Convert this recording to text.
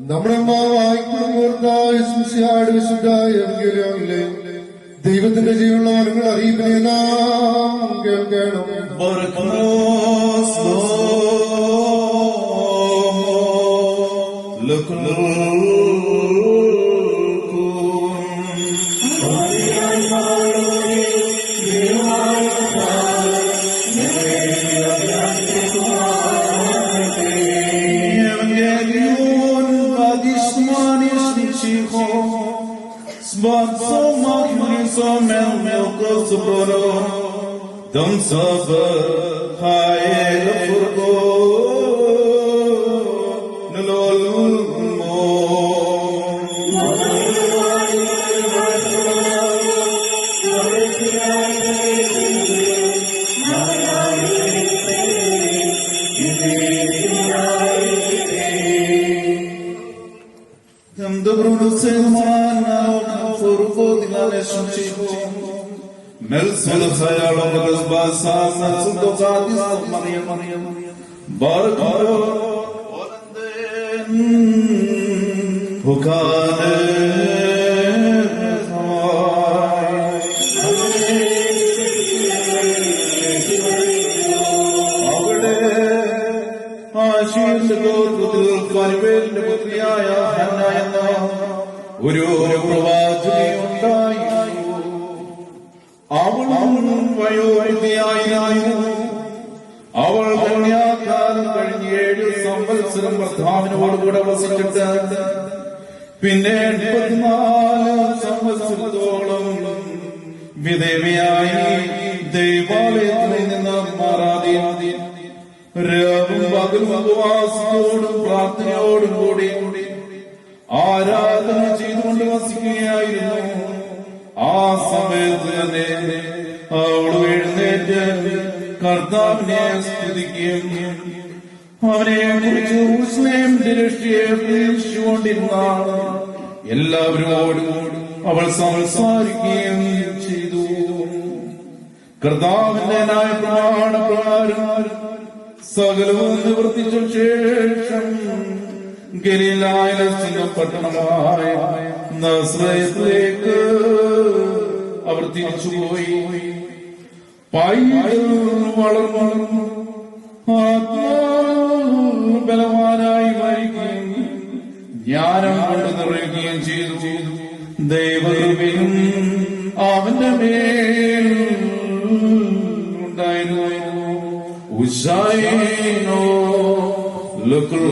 നമ്മുടെ വിശുദ്ധായ ദൈവത്തിന്റെ ജീവനുള്ള വനങ്ങൾ അറിയിപ്പിനെ നാം കേൾക്കണം. Dum sabr hayal furqo nalol mo Dum dobro semana furqo dilale shunchiho Melsul khayal agas basa melsul to qadis Maryam barakah hukane avade ashir go tudil farvel putriyaya hanna enna oru pravachini undayi അവളും വയോവൃദ്ധയായിരുന്നു. അവൾ കന്യാകാലം കഴിഞ്ഞ് 7 സംവത്സരം ഭർത്താവിനോടുകൂടെ വസിച്ചിട്ട് പിന്നെ 84 സംവത്സരത്തോളം വിധവയായി ദൈവാലയത്തിൽ നിന്ന് മാറാതെ രാവും പകലും ഉപവാസത്തോടും പ്രാർത്ഥനയോടും കൂടി ആരാധന ചെയ്തുകൊണ്ട് വസിക്കുകയായിരുന്നു. ആ സമയത്ത് തന്നെ അവൾ എഴുന്നേറ്റ് കർത്താവിനെ സ്തുതിക്കുകയും അവനെ കുറിച്ച് യെരൂശലേമിന്റെ രക്ഷയെ പ്രതീക്ഷിച്ചുകൊണ്ടിരുന്ന എല്ലാവരോടും അവൾ സംസാരിക്കുകയും ചെയ്തു. കർത്താവിന്റെ ന്യായപ്രമാണപ്രകാരം സകലവും നിവർത്തിച്ച ശേഷം ഗലീലായിലെ പട്ടണമായ നസ്രയത്തിലേക്ക് അവർ തിരിച്ചുപോയി. വളർന്നു ബലവാനായി മരിക്കുകയും ജ്ഞാനം കൊണ്ട് നിറയുകയും ചെയ്തു. ദൈവകൃപയും അവന്റെ മേൽ ഉണ്ടായിരുന്നു. ഉശായിനോ ലുക്കു